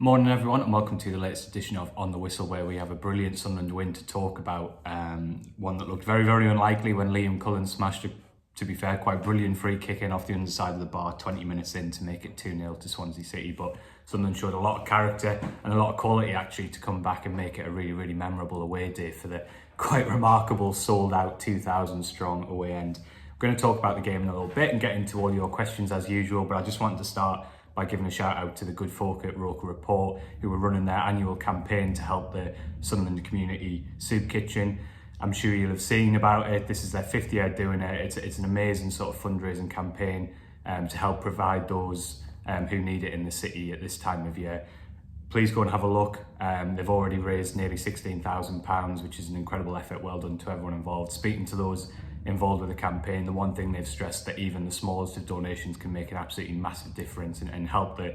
Morning everyone, and welcome to the latest edition of On the Whistle, where we have a brilliant Sunderland win to talk about. One that looked very, very unlikely when Liam Cullen smashed a, to be fair, quite brilliant free kick in off the underside of the bar 20 minutes in to make it 2-0 to Swansea City. But Sunderland showed a lot of character and a lot of quality actually to come back and make it a really, really memorable away day for the quite remarkable sold out 2,000 strong away end. We're going to talk about the game in a little bit and get into all your questions as usual, but I just wanted to start by giving a shout out to the good folk at Roker Report, who were running their annual campaign to help the Sunderland Community Soup Kitchen. I'm sure you'll have seen about it. This is their 5th year doing it. It's an amazing sort of fundraising campaign to help provide those who need it in the city at this time of year. Please go and have a look. They've already raised nearly £16,000, which is an incredible effort. Well done to everyone involved. Speaking to those involved with the campaign, the one thing they've stressed that even the smallest of donations can make an absolutely massive difference and help the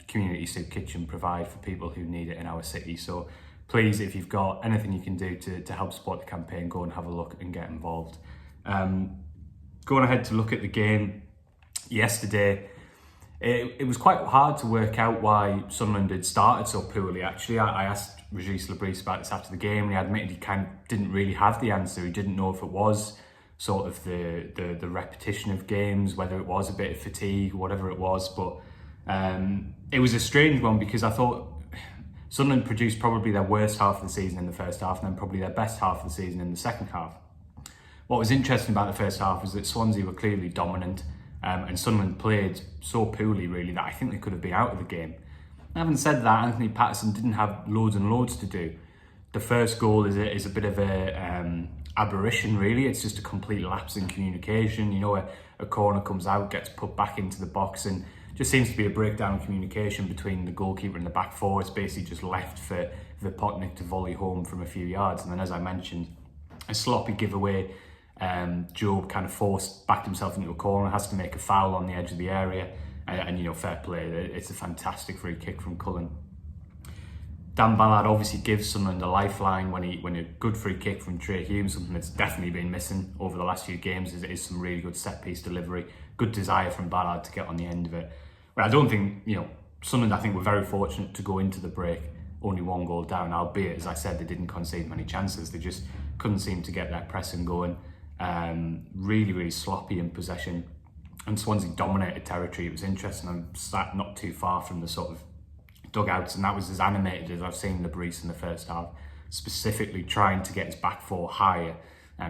Community Soup Kitchen provide for people who need it in our city. So please, if you've got anything you can do to help support the campaign, go and have a look and get involved. Going ahead to look at the game yesterday, it was quite hard to work out why Sunderland had started so poorly. Actually, I asked Regis Labrise about this after the game, and he admitted he kind of didn't really have the answer. He didn't know if it was sort of the repetition of games, whether it was a bit of fatigue, whatever it was. But it was a strange one because I thought Sunderland produced probably their worst half of the season in the first half, and then probably their best half of the season in the second half. What was interesting about the first half was that Swansea were clearly dominant, and Sunderland played so poorly really that I think they could have been out of the game. Having said that, Anthony Patterson didn't have loads and loads to do. The first goal is a bit of a aberration really. It's just a complete lapse in communication. You know, a corner comes out, gets put back into the box, and just seems to be a breakdown in communication between the goalkeeper and the back four. It's basically just left for Vipotnik to volley home from a few yards. And then, as I mentioned, a sloppy giveaway. Job kind of backed himself into a corner, has to make a foul on the edge of the area, and you know, fair play. It's a fantastic free kick from Cullen. Dan Ballard obviously gives Sunderland a lifeline when a good free kick from Trey Humes, something that's definitely been missing over the last few games, is some really good set piece delivery, good desire from Ballard to get on the end of it. But I don't think, you know, Sunderland, I think, were very fortunate to go into the break only 1 goal down, albeit, as I said, they didn't concede many chances. They just couldn't seem to get their pressing going. Really, really sloppy in possession, and Swansea dominated territory. It was interesting. I sat not too far from the sort of dugouts, and that was as animated as I've seen Labrise in the first half, specifically trying to get his back four higher.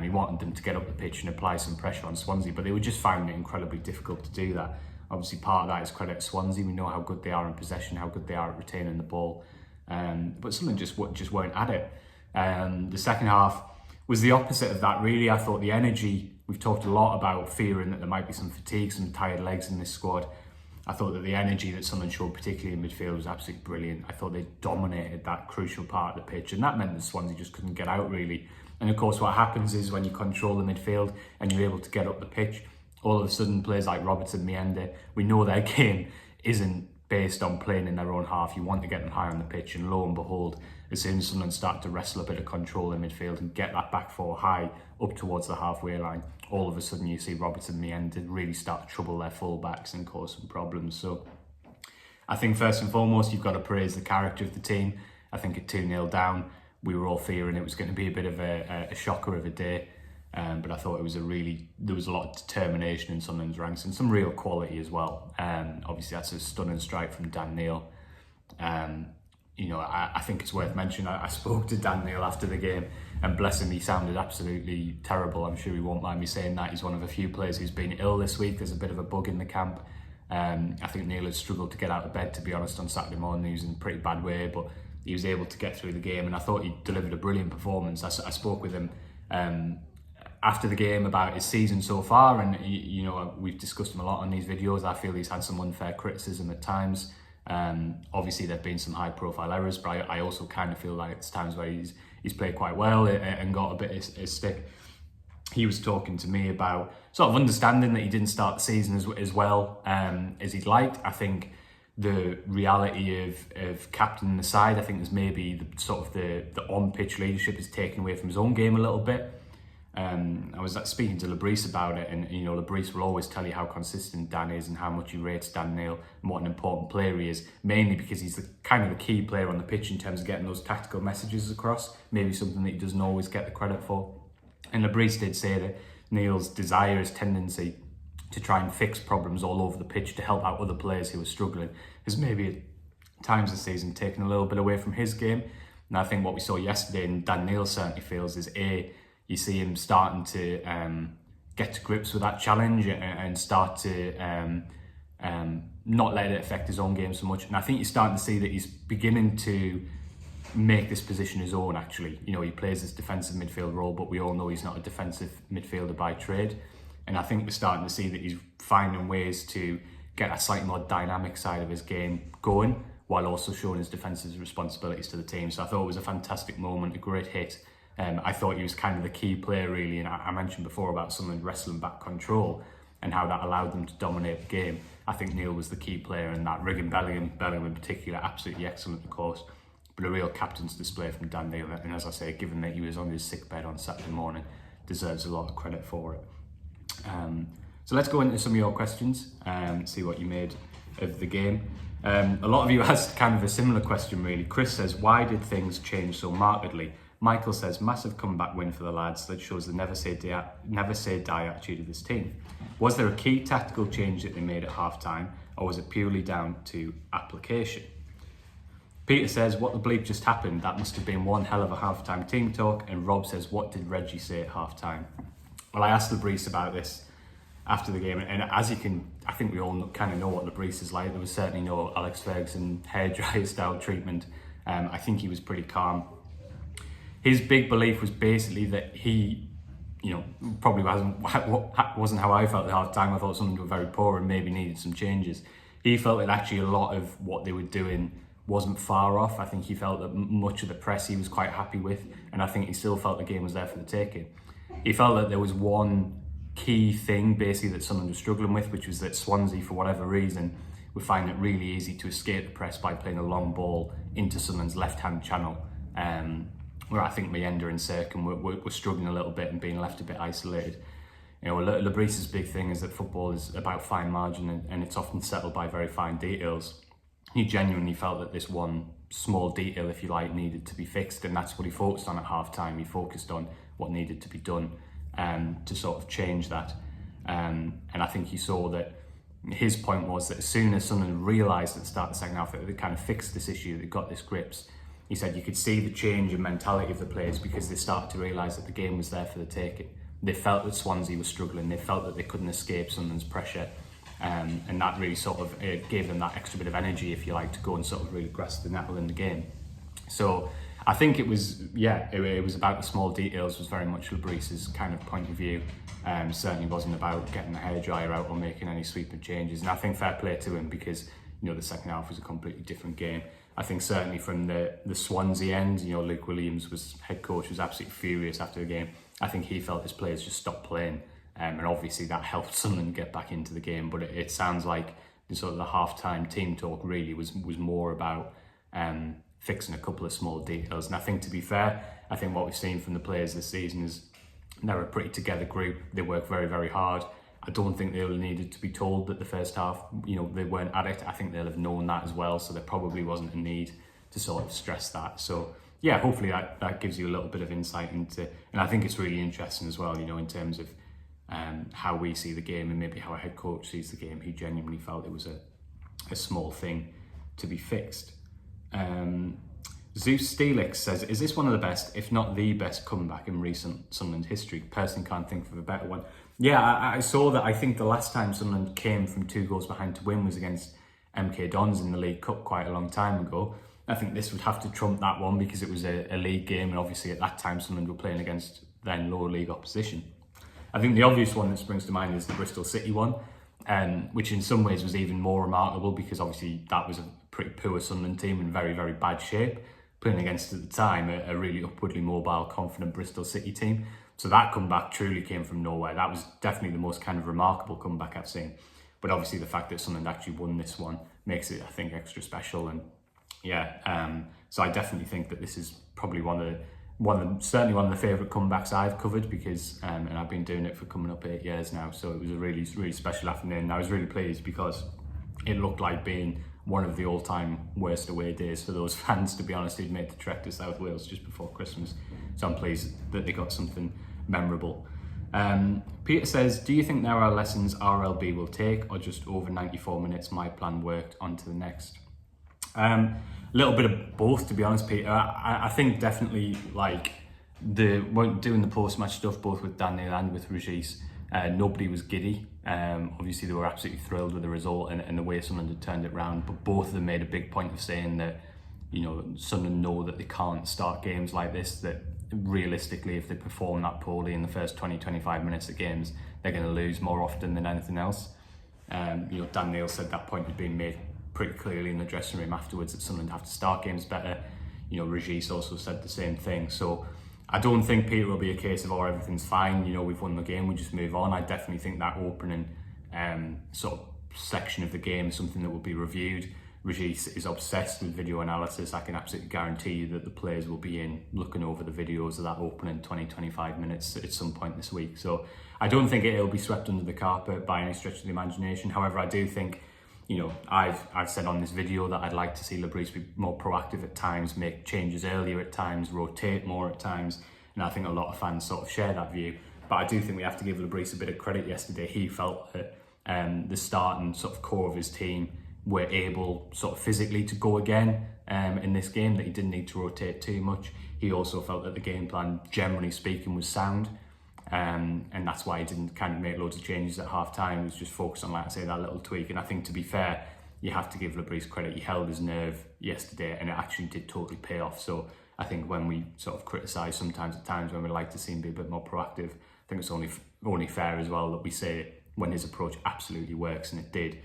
He wanted them to get up the pitch and apply some pressure on Swansea, but they were just finding it incredibly difficult to do that. Obviously, part of that is credit to Swansea. We know how good they are in possession, how good they are at retaining the ball, but Sunderland just weren't at it. The second half was the opposite of that really. I thought the energy, we've talked a lot about fearing that there might be some fatigue, some tired legs in this squad. I thought that the energy that Sunderland showed, particularly in midfield, was absolutely brilliant. I thought they dominated that crucial part of the pitch, and that meant that Swansea just couldn't get out really. And of course what happens is when you control the midfield and you're able to get up the pitch, all of a sudden players like Robertson, Miende, we know their game isn't based on playing in their own half. You want to get them high on the pitch, and lo and behold, as soon as Sunderland start to wrestle a bit of control in midfield and get that back four high up towards the halfway line, all of a sudden you see Robertson and Miende really start to trouble their full-backs and cause some problems. So I think first and foremost, you've got to praise the character of the team. I think at 2-0 down, we were all fearing it was going to be a bit of a shocker of a day. But I thought there was a lot of determination in Sunderland's ranks and some real quality as well. Obviously that's a stunning strike from Dan Neil. You know, I think it's worth mentioning, I spoke to Dan Neil after the game, and bless him, he sounded absolutely terrible. I'm sure he won't mind me saying that. He's one of a few players who's been ill this week. There's a bit of a bug in the camp. I think Neil had struggled to get out of bed, to be honest, on Saturday morning. He was in a pretty bad way, but he was able to get through the game, and I thought he delivered a brilliant performance. I spoke with him after the game about his season so far, and you know, we've discussed him a lot on these videos. I feel he's had some unfair criticism at times. Obviously there've been some high profile errors, but I also kind of feel like it's times where he's played quite well and got a bit of stick. He was talking to me about sort of understanding that he didn't start the season as well as he'd liked. I think the reality of captaining the side, I think there's maybe the on-pitch leadership is taken away from his own game a little bit. I was speaking to Lebris about it, and you know, Lebris will always tell you how consistent Dan is and how much he rates Dan Neil and what an important player he is, mainly because he's the kind of the key player on the pitch in terms of getting those tactical messages across, maybe something that he doesn't always get the credit for. And Lebris did say that Neil's desire, his tendency to try and fix problems all over the pitch to help out other players who are struggling, has maybe at times this season taken a little bit away from his game. And I think what we saw yesterday, and Dan Neil certainly feels, is you see him starting to get to grips with that challenge and start to not let it affect his own game so much. And I think you're starting to see that he's beginning to make this position his own, actually. You know, he plays this defensive midfield role, but we all know he's not a defensive midfielder by trade. And I think we're starting to see that he's finding ways to get a slightly more dynamic side of his game going, while also showing his defensive responsibilities to the team. So I thought it was a fantastic moment, a great hit. I thought he was kind of the key player, really. And I mentioned before about Sunderland wrestling back control and how that allowed them to dominate the game. I think Neil was the key player in that. Rigging Bellingham in particular, absolutely excellent, of course. But a real captain's display from Dan Neil. And as I say, given that he was on his sickbed on Saturday morning, deserves a lot of credit for it. So let's go into some of your questions and see what you made of the game. A lot of you asked kind of a similar question, really. Chris says, why did things change so markedly? Michael says, massive comeback win for the lads that shows the never say die attitude of this team. Was there a key tactical change that they made at half-time, or was it purely down to application? Peter says, what the bleep just happened? That must have been one hell of a half-time team talk. And Rob says, what did Reggie say at half-time? Well, I asked Lebris about this after the game, and as you can, I think we all kind of know what Lebris is like. There was certainly no Alex Ferguson hairdryer style treatment. I think he was pretty calm. His big belief was basically that he, you know, probably wasn't how I felt at half time. I thought Sunderland were very poor and maybe needed some changes. He felt that actually a lot of what they were doing wasn't far off. I think he felt that much of the press he was quite happy with, and I think he still felt the game was there for the taking. He felt that there was one key thing basically that Sunderland was struggling with, which was that Swansea, for whatever reason, would find it really easy to escape the press by playing a long ball into Sunderland's left-hand channel, where I think Meander and Serkin were struggling a little bit and being left a bit isolated. You know, Lebris's big thing is that football is about fine margin and it's often settled by very fine details. He genuinely felt that this one small detail, if you like, needed to be fixed, and that's what he focused on at half-time. He focused on what needed to be done to sort of change that. And I think he saw that his point was that as soon as Sunderland realised at the start of the second half that they kind of fixed this issue, they got this grips, he said you could see the change in mentality of the players because they started to realise that the game was there for the taking. They felt that Swansea was struggling, they felt that they couldn't escape Sunderland's pressure, and that really sort of gave them that extra bit of energy, if you like, to go and sort of really grasp the nettle in the game. So I think it was, it was about the small details, was very much Lebris's kind of point of view. Certainly wasn't about getting the hairdryer out or making any sweeping changes. And I think fair play to him because, you know, the second half was a completely different game. I think certainly from the Swansea end, you know, Luke Williams was head coach, was absolutely furious after the game. I think he felt his players just stopped playing. And obviously that helped Sunderland get back into the game. But it sounds like the sort of the half-time team talk really was more about fixing a couple of small details. And I think, to be fair, I think what we've seen from the players this season is they're a pretty together group. They work very, very hard. I don't think they needed to be told that the first half, you know, they weren't at it. I think they'll have known that as well. So there probably wasn't a need to sort of stress that. So yeah, hopefully that gives you a little bit of insight into, and I think it's really interesting as well, you know, in terms of how we see the game and maybe how a head coach sees the game. He genuinely felt it was a small thing to be fixed. Zeus Steelix says, is this one of the best, if not the best comeback in recent Sunderland history? Personally can't think of a better one. Yeah, I saw that. I think the last time Sunderland came from 2 goals behind to win was against MK Dons in the League Cup quite a long time ago. I think this would have to trump that one because it was a league game, and obviously at that time Sunderland were playing against then lower league opposition. I think the obvious one that springs to mind is the Bristol City one, which in some ways was even more remarkable because obviously that was a pretty poor Sunderland team in very, very bad shape, playing against at the time a really upwardly mobile, confident Bristol City team. So that comeback truly came from nowhere. That was definitely the most kind of remarkable comeback I've seen. But obviously the fact that Sunderland actually won this one makes it, I think, extra special. And yeah, so I definitely think that this is probably one of certainly one of the favourite comebacks I've covered, because and I've been doing it for coming up 8 years now, so it was a really, really special afternoon. And I was really pleased because it looked like being one of the all-time worst away days for those fans, to be honest, who'd made the trek to South Wales just before Christmas. So I'm pleased that they got something memorable. Peter says, do you think there are lessons RLB will take, or just over 94 minutes my plan worked on to the next? A little bit of both, to be honest, Peter. I think definitely, like, doing the post-match stuff both with Daniel and with Regis, nobody was giddy. Obviously they were absolutely thrilled with the result and the way Sunderland had turned it round, but both of them made a big point of saying that, you know, Sunderland know that they can't start games like this, that realistically if they perform that poorly in the first 20-25 minutes of games, they're going to lose more often than anything else. You know, Dan Neil said that point had been made pretty clearly in the dressing room afterwards, that Sunderland have to start games better. You know, Regis also said the same thing. So I don't think, Peter, will be a case of, oh, everything's fine, you know, we've won the game, we just move on. I definitely think that opening sort of section of the game is something that will be reviewed. Regis is obsessed with video analysis. I can absolutely guarantee you that the players will be in looking over the videos of that opening 20-25 minutes at some point this week. So I don't think it'll be swept under the carpet by any stretch of the imagination. However, I do think, you know, I've said on this video that I'd like to see Lebris be more proactive at times, make changes earlier at times, rotate more at times, and I think a lot of fans sort of share that view. But I do think we have to give Lebris a bit of credit yesterday. He felt that the start and sort of core of his team were able sort of physically to go again in this game, that he didn't need to rotate too much. He also felt that the game plan, generally speaking, was sound. And that's why he didn't kind of make loads of changes at half time. He was just focused on, like I say, that little tweak. And I think, to be fair, you have to give Lebris credit. He held his nerve yesterday and it actually did totally pay off. So I think when we sort of criticise sometimes at times when we like to see him be a bit more proactive, I think it's only fair as well that we say when his approach absolutely works, and it did.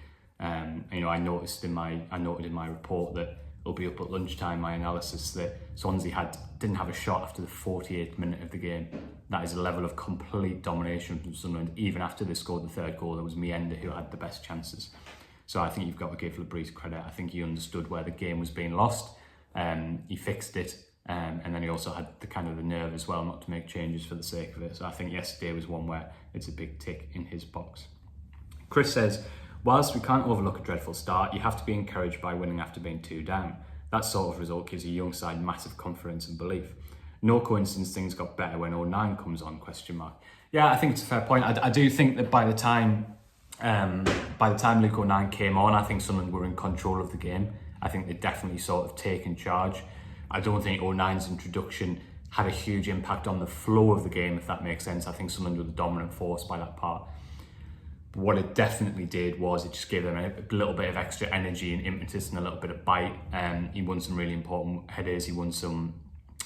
You know, I noted in my report that it'll be up at lunchtime, my analysis, that Swansea didn't have a shot after the 48th minute of the game. That is a level of complete domination from Sunderland. Even after they scored the third goal, it was Mienda who had the best chances. So I think you've got to give Lebris credit. I think he understood where the game was being lost. He fixed it, and then he also had the kind of the nerve as well not to make changes for the sake of it. So I think yesterday was one where it's a big tick in his box. Chris says, whilst we can't overlook a dreadful start, you have to be encouraged by winning after being 2 down. That sort of result gives a young side massive confidence and belief. No coincidence things got better when 09 comes on, ? Yeah, I think it's a fair point. I do think that by the time Luke 09 came on, I think Sunderland were in control of the game. I think they definitely sort of taken charge. I don't think 09's introduction had a huge impact on the flow of the game, if that makes sense. I think Sunderland were the dominant force by that part. What it definitely did was it just gave them a little bit of extra energy and impetus and a little bit of bite. He won some really important headers. He won some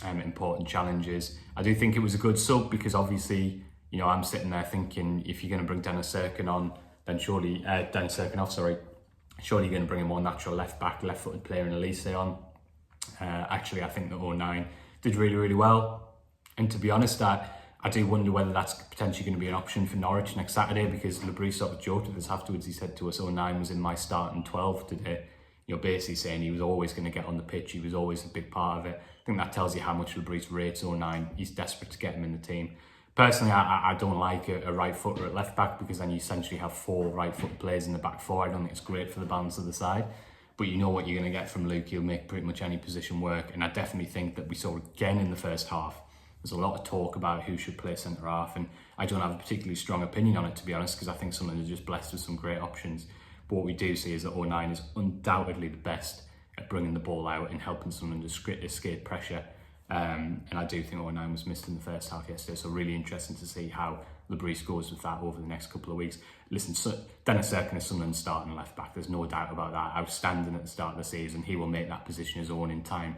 important challenges. I do think it was a good sub because obviously, you know, I'm sitting there thinking if you're going to bring Dennis Serkin on, then surely you're going to bring a more natural left-footed player in Elise on. Actually, I think that 09 did really, really well. And to be honest, I do wonder whether that's potentially going to be an option for Norwich next Saturday, because Lebris sort of joked with us afterwards. He said to us, 09 was in my starting 12 today. You know, basically saying he was always going to get on the pitch. He was always a big part of it. I think that tells you how much Lebris rates 09. He's desperate to get him in the team. Personally, I don't like a right footer at left back, because then you essentially have 4 right foot players in the back 4. I don't think it's great for the balance of the side. But you know what you're going to get from Luke. He'll make pretty much any position work. And I definitely think that we saw again in the first half. There's a lot of talk about who should play centre half, and I don't have a particularly strong opinion on it, to be honest, because I think Sunderland is just blessed with some great options. But what we do see is that 09 is undoubtedly the best at bringing the ball out and helping Sunderland to escape pressure. And I do think 09 was missed in the first half yesterday, so really interesting to see how Lebris goes with that over the next couple of weeks. Listen, Dennis Serkin is Sunderland's starting left back, there's no doubt about that. Outstanding at the start of the season. He will make that position his own in time.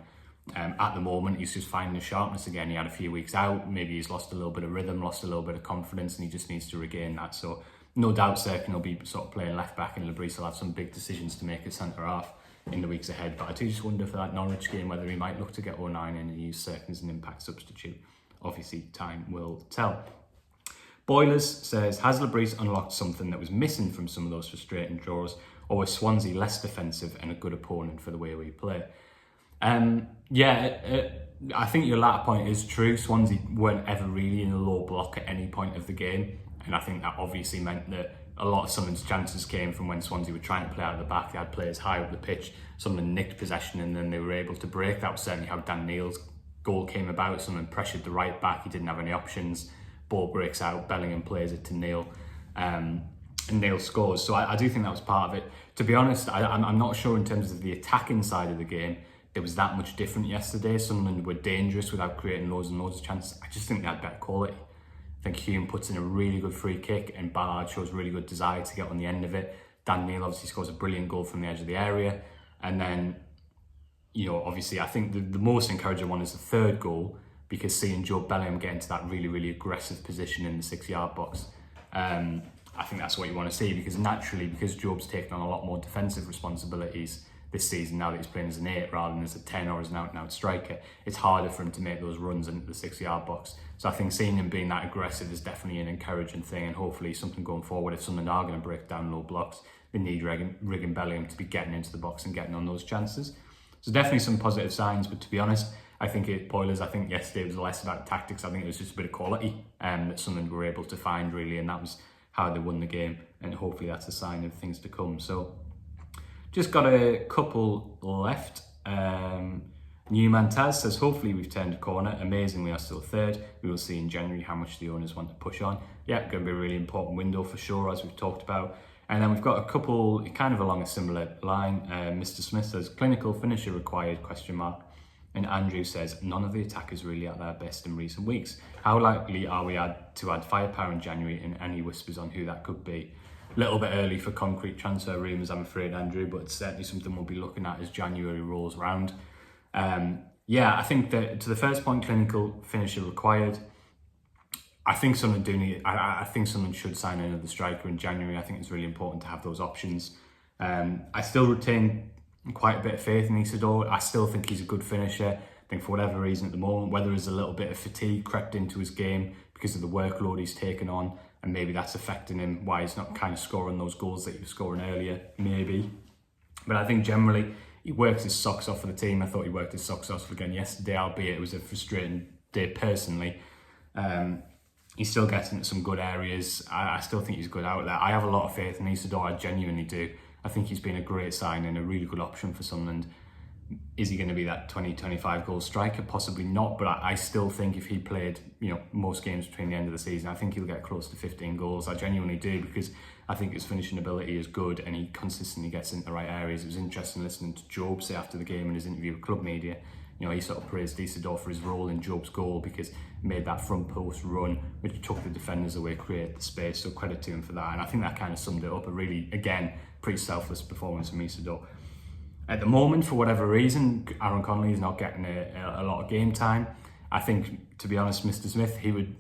At the moment, he's just finding the sharpness again. He had a few weeks out, maybe he's lost a little bit of rhythm, lost a little bit of confidence, and he just needs to regain that. So no doubt Serkin will be sort of playing left back, and Lebris will have some big decisions to make at centre half in the weeks ahead. But I do just wonder for that Norwich game whether he might look to get 09 in and use Serkin as an impact substitute. Obviously, time will tell. Boilers says, has Lebris unlocked something that was missing from some of those frustrating draws, or was Swansea less defensive and a good opponent for the way we play? I think your latter point is true. Swansea weren't ever really in a low block at any point of the game, and I think that obviously meant that a lot of Sunderland's chances came from when Swansea were trying to play out of the back. They had players high up the pitch, Sunderland nicked possession and then they were able to break. That was certainly how Dan Neil's goal came about. Sunderland pressured the right back, he didn't have any options, ball breaks out, Bellingham plays it to Neil, and Neil scores. So I do think that was part of it. To be honest, I'm not sure in terms of the attacking side of the game it was that much different yesterday. Sunderland were dangerous without creating loads and loads of chances. I just think they had better quality. I think Hume puts in a really good free kick and Ballard shows really good desire to get on the end of it. Dan Neil obviously scores a brilliant goal from the edge of the area. And then, obviously I think the most encouraging one is the third goal, because seeing Joe Bellingham get into that really, really aggressive position in the 6-yard box, I think that's what you want to see, because naturally, because Job's taken on a lot more defensive responsibilities this season now that he's playing as an 8 rather than as a 10 or as an out-and-out striker, it's harder for him to make those runs into the 6-yard box. So I think seeing him being that aggressive is definitely an encouraging thing, and hopefully something going forward. If Sunderland are going to break down low blocks, they need Regan Bellingham to be getting into the box and getting on those chances. So definitely some positive signs, but to be honest, I think yesterday was less about tactics. I think it was just a bit of quality that Sunderland were able to find, really, and that was how they won the game, and hopefully that's a sign of things to come. So just got a couple left. Newman Taz says, hopefully we've turned a corner. Amazing, we are still third. We will see in January how much the owners want to push on. Yeah, going to be a really important window for sure, as we've talked about. And then we've got a couple kind of along a similar line. Mr. Smith says, clinical finisher required, ? And Andrew says, none of the attackers really at their best in recent weeks. How likely are we to add firepower in January, and any whispers on who that could be? A little bit early for concrete transfer rumours, I'm afraid, Andrew, but it's certainly something we'll be looking at as January rolls around. I think that to the first point, clinical finisher required, I think Sunderland I think Sunderland should sign another striker in January. I think it's really important to have those options. I still retain quite a bit of faith in Isidore. I still think he's a good finisher. I think for whatever reason at the moment, whether there's a little bit of fatigue crept into his game because of the workload he's taken on, and maybe that's affecting him, why he's not kind of scoring those goals that he was scoring earlier, maybe. But I think generally he works his socks off for the team. I thought he worked his socks off again yesterday, albeit it was a frustrating day personally. He still gets into some good areas. I still think he's a good outlet. I have a lot of faith in Isidore, I genuinely do. I think he's been a great sign and a really good option for Sunderland. Is he going to be that 20-25 goal striker? Possibly not, but I still think if he played most games between the end of the season, I think he'll get close to 15 goals. I genuinely do, because I think his finishing ability is good and he consistently gets into the right areas. It was interesting listening to Job say after the game in his interview with Club Media, he sort of praised Isidore for his role in Job's goal, because he made that front post run, which took the defenders away, created the space, so credit to him for that. And I think that kind of summed it up, a really, again, pretty selfless performance from Isidore. At the moment, for whatever reason, Aaron Connolly is not getting a lot of game time. I think, to be honest, Mr. Smith,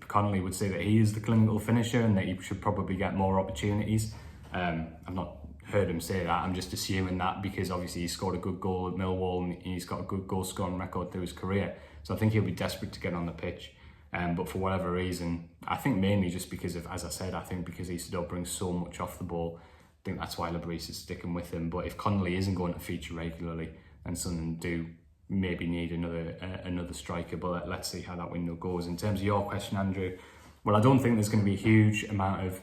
Connolly would say that he is the clinical finisher and that he should probably get more opportunities. I've not heard him say that. I'm just assuming that because obviously he scored a good goal at Millwall and he's got a good goal scoring record through his career. So I think he'll be desperate to get on the pitch. But for whatever reason, I think mainly just because of, as I said, I think because Isidore brings so much off the ball, I think that's why Labrise is sticking with him. But if Connolly isn't going to feature regularly, then Sunderland do maybe need another striker. But let's see how that window goes. In terms of your question, Andrew, well, I don't think there's going to be a huge amount of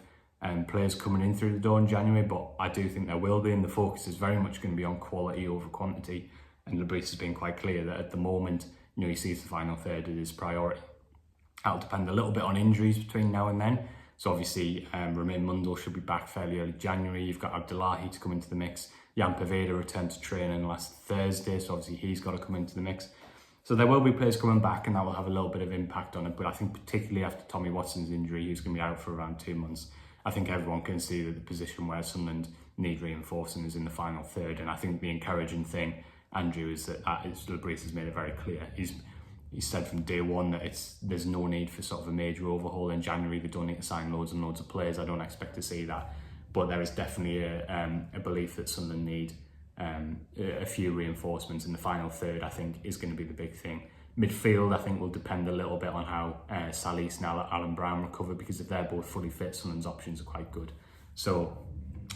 players coming in through the door in January, but I do think there will be, and the focus is very much going to be on quality over quantity. And Labrise has been quite clear that at the moment, he sees the final third as his priority. That'll depend a little bit on injuries between now and then. So obviously, Romain Mundle should be back fairly early January. You've got Abdullahi to come into the mix. Jan Poveda returned to training last Thursday, so obviously he's got to come into the mix. So there will be players coming back, and that will have a little bit of impact on it. But I think particularly after Tommy Watson's injury, he's going to be out for around 2 months. I think everyone can see that the position where Sunderland need reinforcing is in the final third. And I think the encouraging thing, Andrew, is that Labrise has made it very clear. He said from day one that there's no need for sort of a major overhaul in January. They don't need to sign loads and loads of players. I don't expect to see that. But there is definitely a belief that Sunderland need a few reinforcements in the final third, I think, is going to be the big thing. Midfield, I think, will depend a little bit on how Salis and Alan Brown recover, because if they're both fully fit, Sunderland's options are quite good. So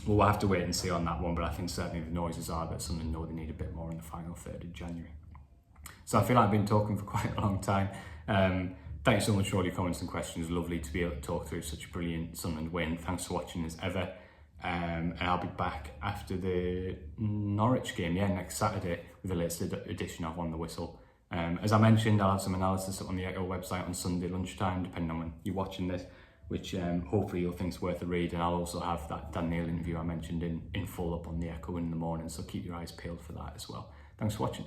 we'll have to wait and see on that one, but I think certainly the noises are that Sunderland know they need a bit more in the final third in January. So I feel like I've been talking for quite a long time. Thank you so much for all your comments and questions. Lovely to be able to talk through such a brilliant Sunderland win. Thanks for watching as ever. And I'll be back after the Norwich game, next Saturday, with the latest edition of On the Whistle. As I mentioned, I'll have some analysis up on the Echo website on Sunday lunchtime, depending on when you're watching this, which hopefully you'll think is worth a read. And I'll also have that Dan Neil interview I mentioned in full up on the Echo in the morning, so keep your eyes peeled for that as well. Thanks for watching.